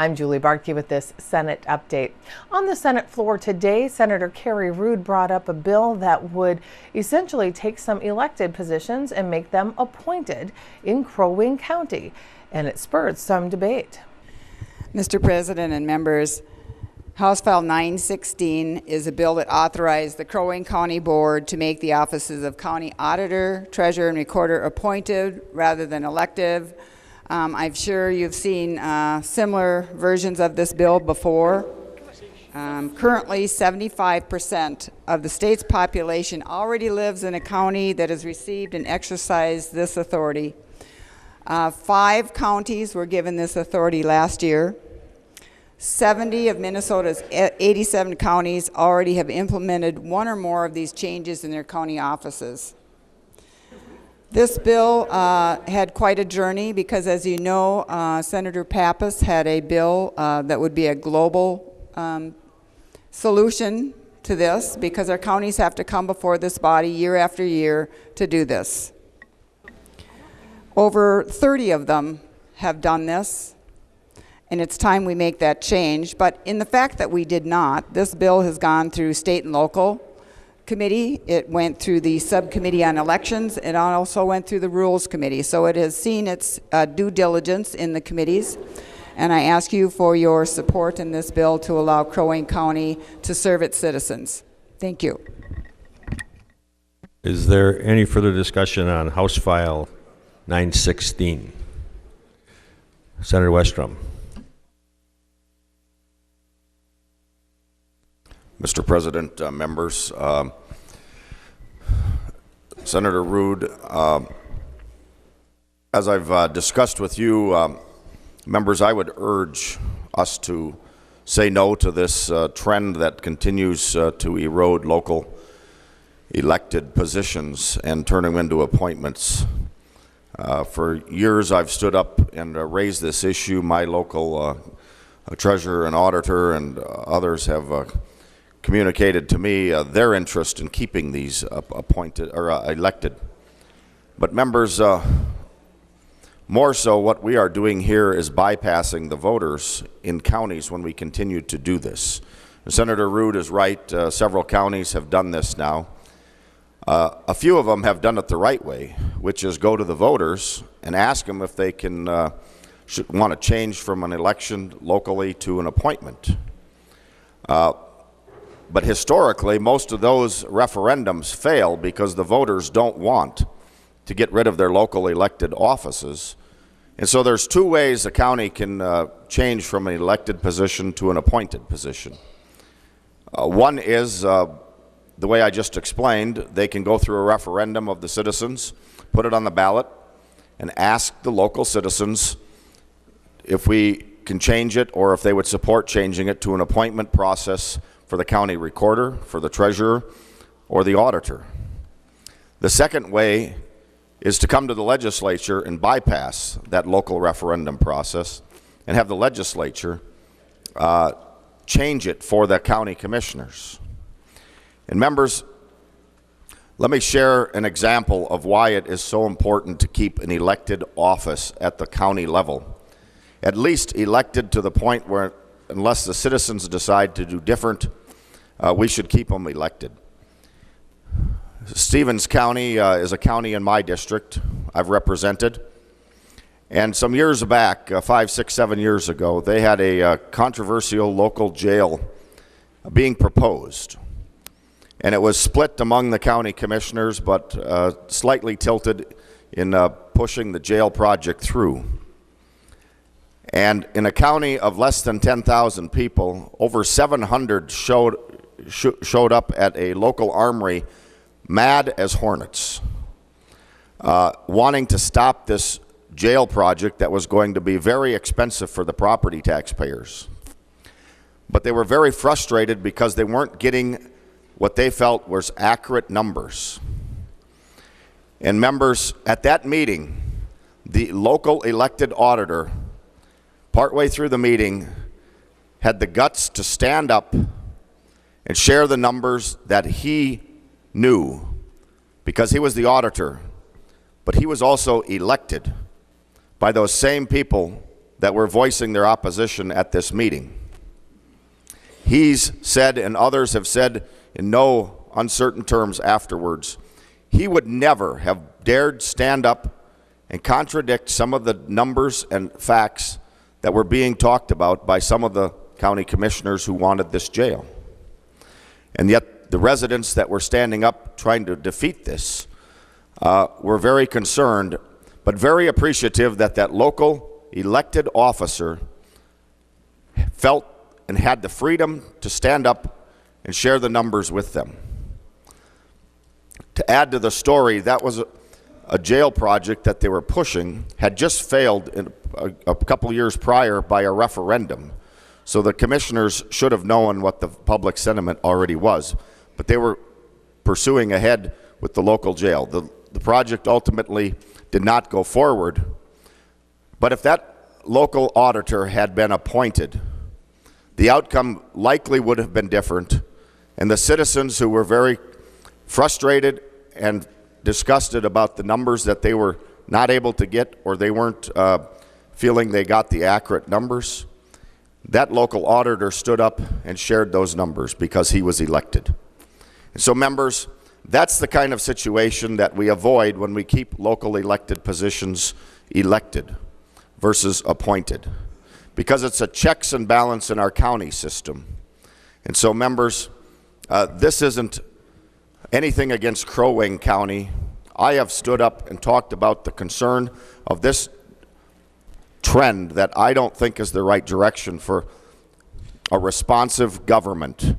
I'm Julie Barkey with this Senate update. On the Senate floor today, Senator Carrie Ruud brought up a bill that would essentially take some elected positions and make them appointed in Crow Wing County, and it spurred some debate. Mr. President and members, House File 916 is a bill that authorized the Crow Wing County Board to make the offices of County Auditor, Treasurer, and Recorder appointed rather than elective. I'm sure you've seen similar versions of this bill before. Currently, 75% of the state's population already lives in a county that has received and exercised this authority. 5 counties were given this authority last year. 70 of Minnesota's 87 counties already have implemented one or more of these changes in their county offices. This bill had quite a journey because, as you know, Senator Pappas had a bill that would be a global solution to this, because our counties have to come before this body year after year to do this. Over 30 of them have done this, and it's time we make that change. But in the fact that we did not, this bill has gone through state and local committee. It went through the subcommittee on elections. It also went through the rules committee. So it has seen its due diligence in the committees. And I ask you for your support in this bill to allow Crow Wing County to serve its citizens. Thank you. Is there any further discussion on House File 916? Senator Westrom. Mr. President, members, Senator Ruud, as I've discussed with you, members, I would urge us to say no to this trend that continues to erode local elected positions and turn them into appointments. For years, I've stood up and raised this issue. My local treasurer and auditor and others have communicated to me their interest in keeping these appointed or elected. But members, more so what we are doing here is bypassing the voters in counties when we continue to do this. Senator Ruud is right. Several counties have done this now. A few of them have done it the right way, which is go to the voters and ask them if they can want to change from an election locally to an appointment. But historically, most of those referendums fail because the voters don't want to get rid of their local elected offices. And so there's 2 ways a county can change from an elected position to an appointed position. One is the way I just explained. They can go through a referendum of the citizens, put it on the ballot, and ask the local citizens if we can change it or if they would support changing it to an appointment process for the county recorder, for the treasurer, or the auditor. The second way is to come to the legislature and bypass that local referendum process and have the legislature change it for the county commissioners. And members, let me share an example of why it is so important to keep an elected office at the county level, at least elected to the point where, unless the citizens decide to do different, we should keep them elected. Stevens County is a county in my district I've represented. And some years back, 5, 6, 7 years ago, they had a controversial local jail being proposed. And it was split among the county commissioners, but slightly tilted in pushing the jail project through. And in a county of less than 10,000 people, over 700 showed up at a local armory mad as hornets, wanting to stop this jail project that was going to be very expensive for the property taxpayers. But they were very frustrated because they weren't getting what they felt was accurate numbers. And members, at that meeting, the local elected auditor, partway through the meeting, had the guts to stand up and share the numbers that he knew, because he was the auditor, but he was also elected by those same people that were voicing their opposition at this meeting. He's said, and others have said in no uncertain terms afterwards, he would never have dared stand up and contradict some of the numbers and facts that were being talked about by some of the county commissioners who wanted this jail. And yet the residents that were standing up trying to defeat this were very concerned, but very appreciative that that local elected officer felt and had the freedom to stand up and share the numbers with them. To add to the story, that was a jail project that they were pushing, had just failed in a couple years prior by a referendum. So the commissioners should have known what the public sentiment already was, but they were pursuing ahead with the local jail. The project ultimately did not go forward, but if that local auditor had been appointed, the outcome likely would have been different, and the citizens who were very frustrated and disgusted about the numbers that they were not able to get, or they weren't feeling they got the accurate numbers, that local auditor stood up and shared those numbers because he was elected. And so, members, that's the kind of situation that we avoid when we keep local elected positions elected versus appointed, because it's a checks and balance in our county system. And so, members, this isn't anything against Crow Wing County. I have stood up and talked about the concern of this trend that I don't think is the right direction for a responsive government,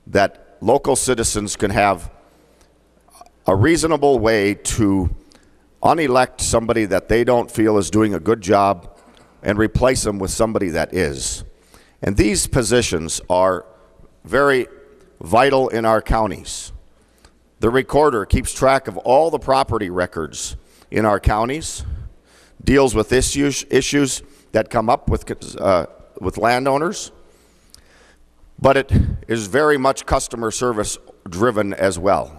that local citizens can have a reasonable way to unelect somebody that they don't feel is doing a good job and replace them with somebody that is. And these positions are very vital in our counties. The recorder keeps track of all the property records in our counties, deals with issues that come up with landowners, but it is very much customer service driven as well.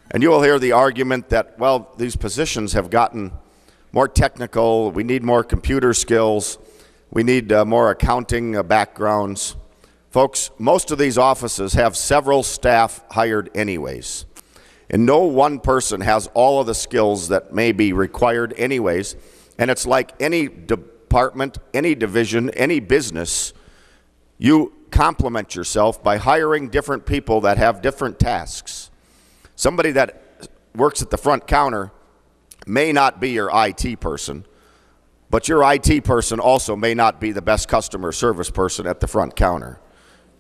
And you will hear the argument that, well, these positions have gotten more technical, we need more computer skills, we need more accounting backgrounds. Folks, most of these offices have several staff hired anyways. And no one person has all of the skills that may be required anyways. And it's like any department, any division, any business, you complement yourself by hiring different people that have different tasks. Somebody that works at the front counter may not be your IT person, but your IT person also may not be the best customer service person at the front counter.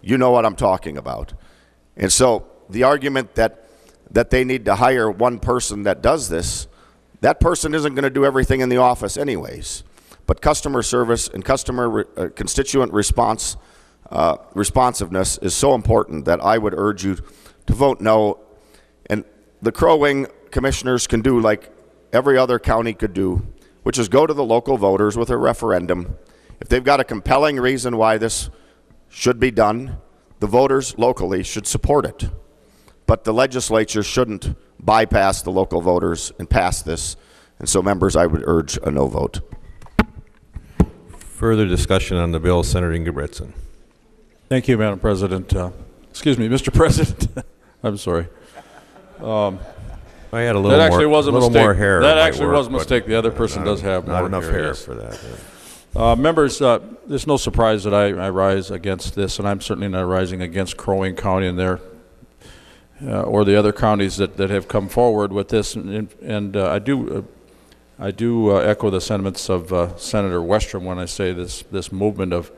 You know what I'm talking about. And so the argument that they need to hire one person that does this, that person isn't going to do everything in the office anyways. But customer service and constituent responsiveness is so important that I would urge you to vote no. And the Crow Wing commissioners can do like every other county could do, which is go to the local voters with a referendum. If they've got a compelling reason why this should be done, the voters locally should support it. But the legislature shouldn't bypass the local voters and pass this. And so, members, I would urge a no vote. Further discussion on the bill, Senator Ingebretson. Thank you, Madam President. Excuse me, Mr. President. I'm sorry. I had a little That actually was a mistake. more hair. That actually was a mistake. The other person does have not more enough hair, hair yes. for that. Yeah. Members, there's no surprise that I rise against this, and I'm certainly not rising against Crow Wing County and their or the other counties that have come forward with this. And I do echo the sentiments of Senator Westrom when I say this movement of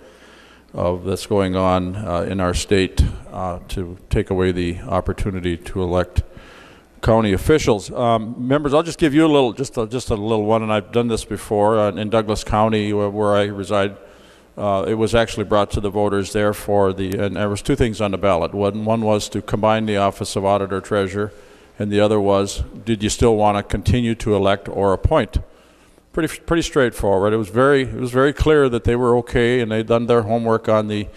that's going on in our state to take away the opportunity to elect county officials. Members, I'll just give you a little, just a little one, and I've done this before in Douglas County where I reside. It was actually brought to the voters there and there was two things on the ballot. One was to combine the office of auditor treasurer, and the other was, did you still want to continue to elect or appoint? Pretty straightforward. It was very clear that they were okay, and they'd done their homework on the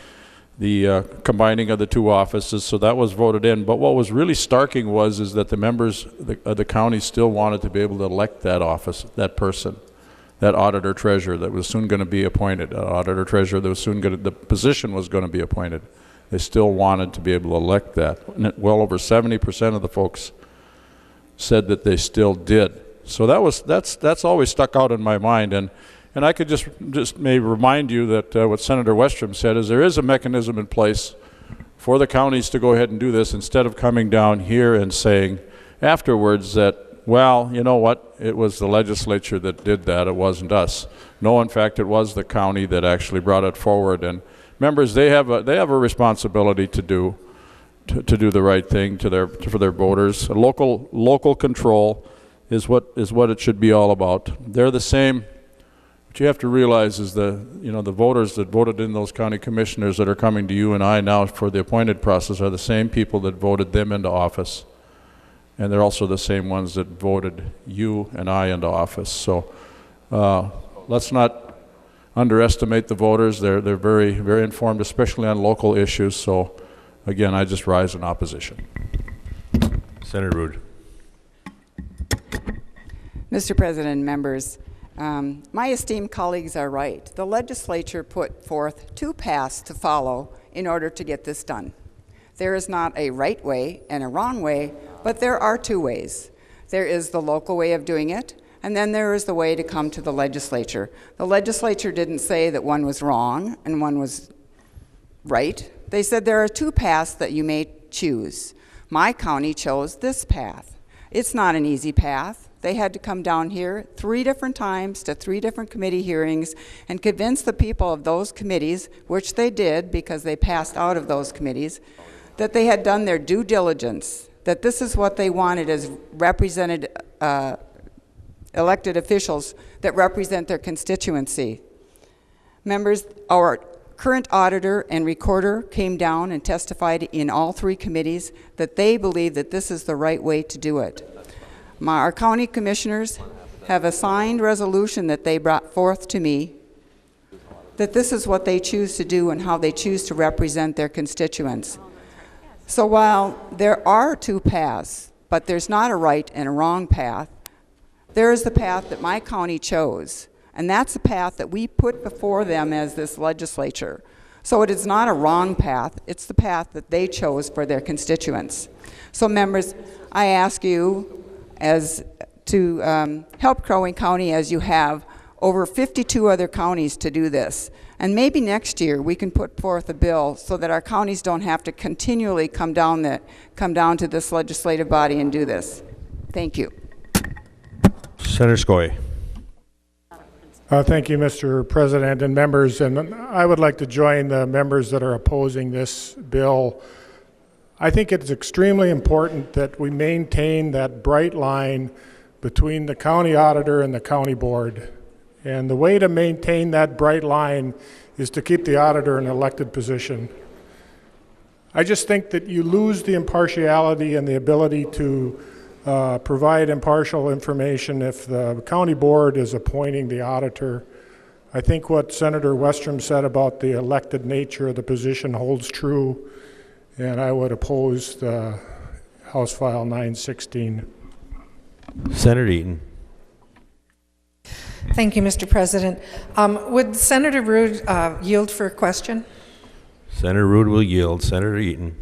combining of the two offices, so that was voted in. But what was really starking is that the members of the county still wanted to be able to elect that office, that person. that auditor treasurer that was soon going to be appointed, auditor treasurer that was soon going to, the position was going to be appointed. They still wanted to be able to elect that. And well over 70% of the folks said that they still did. So that's always stuck out in my mind. And I could just maybe remind you that what Senator Westrom said is there is a mechanism in place for the counties to go ahead and do this instead of coming down here and saying afterwards that, well, you know what, it was the legislature that did that, it wasn't us. No, in fact, it was the county that actually brought it forward. And members, they have a responsibility to do the right thing for their voters. Local control is what it should be all about. They're the same. What you have to realize is the voters that voted in those county commissioners that are coming to you and I now for the appointed process are the same people that voted them into office. And they're also the same ones that voted you and I into office. So let's not underestimate the voters. They're very, very informed, especially on local issues. So again, I just rise in opposition. Senator Ruud. Mr. President, members, my esteemed colleagues are right. The legislature put forth 2 paths to follow in order to get this done. There is not a right way and a wrong way, but there are 2 ways. There is the local way of doing it, and then there is the way to come to the legislature. The legislature didn't say that one was wrong and one was right. They said there are 2 paths that you may choose. My county chose this path. It's not an easy path. They had to come down here 3 different times to 3 different committee hearings and convince the people of those committees, which they did because they passed out of those committees, that they had done their due diligence, that this is what they wanted as represented elected officials that represent their constituency. Members, our current auditor and recorder came down and testified in all 3 committees that they believe that this is the right way to do it. Our county commissioners have a signed resolution that they brought forth to me that this is what they choose to do and how they choose to represent their constituents. So while there are 2 paths, but there's not a right and a wrong path, there is the path that my county chose, and that's the path that we put before them as this legislature. So it is not a wrong path, it's the path that they chose for their constituents. So members, I ask you to help Crow Wing County as you have over 52 other counties to do this. And maybe next year we can put forth a bill so that our counties don't have to continually come down to this legislative body and do this. Thank you. Senator Skoye. Thank you, Mr. President and members. And I would like to join the members that are opposing this bill. I think it's extremely important that we maintain that bright line between the county auditor and the county board. And the way to maintain that bright line is to keep the auditor in an elected position. I just think that you lose the impartiality and the ability to provide impartial information if the county board is appointing the auditor. I think what Senator Westrom said about the elected nature of the position holds true, and I would oppose the House File 916. Senator Eaton. Thank you, Mr. President. Would Senator Ruud yield for a question? Senator Ruud will yield. Senator Eaton.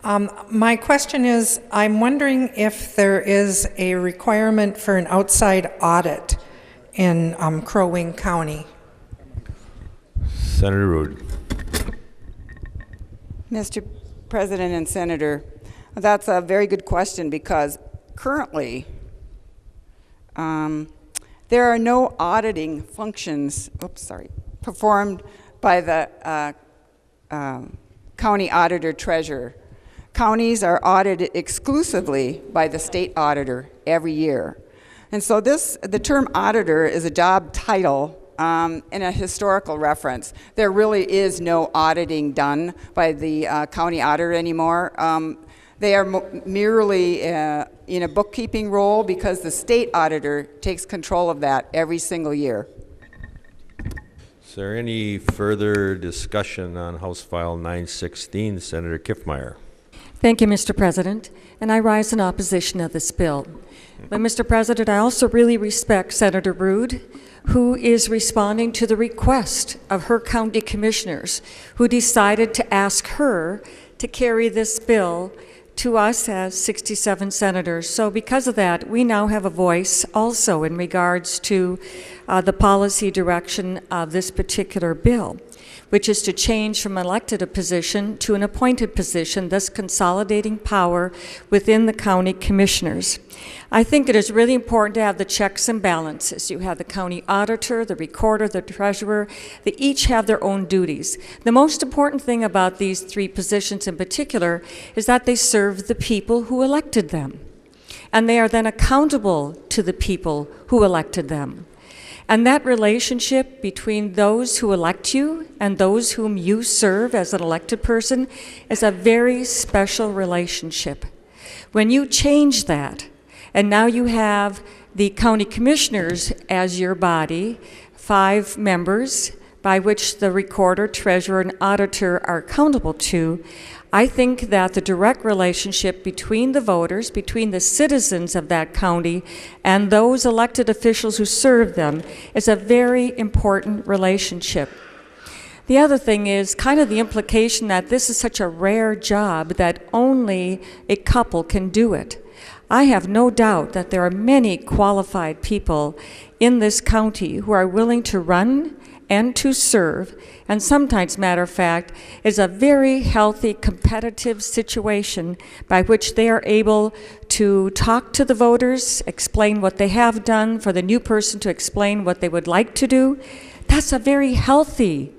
My question is, I'm wondering if there is a requirement for an outside audit in Crow Wing County. Senator Ruud. Mr. President and Senator, that's a very good question because currently there are no auditing functions performed by the county auditor treasurer. Counties are audited exclusively by the state auditor every year. And so the term auditor is a job title and a historical reference. There really is no auditing done by the county auditor anymore. They are merely in a bookkeeping role because the state auditor takes control of that every single year. Is there any further discussion on House File 916? Senator Kiffmeyer. Thank you, Mr. President, and I rise in opposition of this bill. But, Mr. President, I also really respect Senator Ruud, who is responding to the request of her county commissioners, who decided to ask her to carry this bill to us as 67 senators. So because of that, we now have a voice also in regards to the policy direction of this particular bill, which is to change from elected a position to an appointed position, thus consolidating power within the county commissioners. I think it is really important to have the checks and balances. You have the county auditor, the recorder, the treasurer. They each have their own duties. The most important thing about these three positions in particular is that they serve the people who elected them. And they are then accountable to the people who elected them. And that relationship between those who elect you and those whom you serve as an elected person is a very special relationship. When you change that, and now you have the county commissioners as your body, 5 members by which the recorder, treasurer, and auditor are accountable to, I think that the direct relationship between the voters, between the citizens of that county, and those elected officials who serve them is a very important relationship. The other thing is kind of the implication that this is such a rare job that only a couple can do it. I have no doubt that there are many qualified people in this county who are willing to run and to serve, and sometimes, matter of fact, is a very healthy, competitive situation by which they are able to talk to the voters, explain what they have done, for the new person to explain what they would like to do. That's a very healthy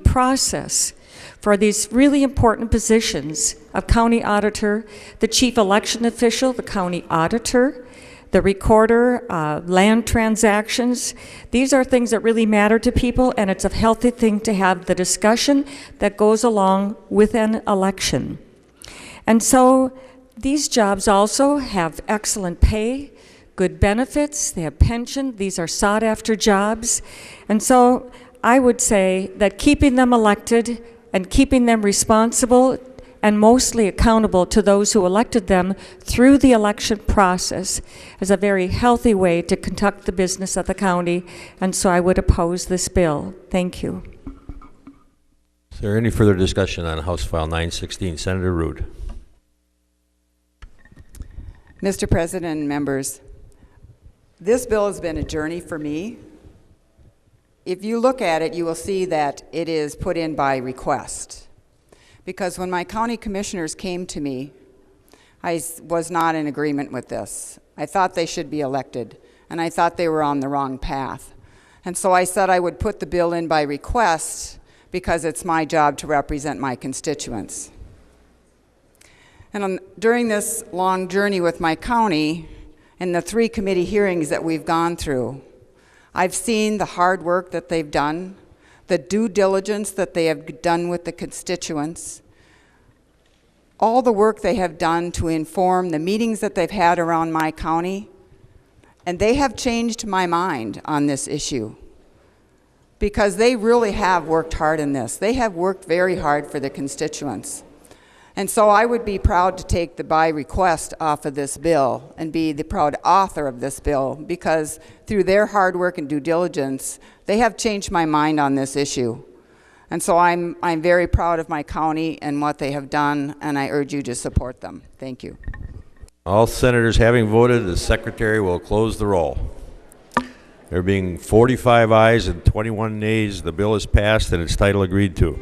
process for these really important positions of county auditor, the chief election official, the county auditor, the recorder, land transactions. These are things that really matter to people, and it's a healthy thing to have the discussion that goes along with an election. And so these jobs also have excellent pay, good benefits, they have pension, these are sought after jobs. And so I would say that keeping them elected and keeping them responsible and mostly accountable to those who elected them through the election process is a very healthy way to conduct the business of the county, and so I would oppose this bill. Thank you. Is there any further discussion on House File 916? Senator Ruud. Mr. President and members, this bill has been a journey for me. If you look at it, you will see that it is put in by request. Because when my county commissioners came to me, I was not in agreement with this. I thought they should be elected, and I thought they were on the wrong path. And so I said I would put the bill in by request because it's my job to represent my constituents. And during this long journey with my county and the 3 committee hearings that we've gone through, I've seen the hard work that they've done, the due diligence that they have done with the constituents, all the work they have done to inform the meetings that they've had around my county, and they have changed my mind on this issue because they really have worked hard in this. They have worked very hard for the constituents. And so I would be proud to take the by request off of this bill and be the proud author of this bill because through their hard work and due diligence, they have changed my mind on this issue. And so I'm very proud of my county and what they have done, and I urge you to support them. Thank you. All senators having voted, the secretary will close the roll. There being 45 ayes and 21 nays, the bill is passed and its title agreed to.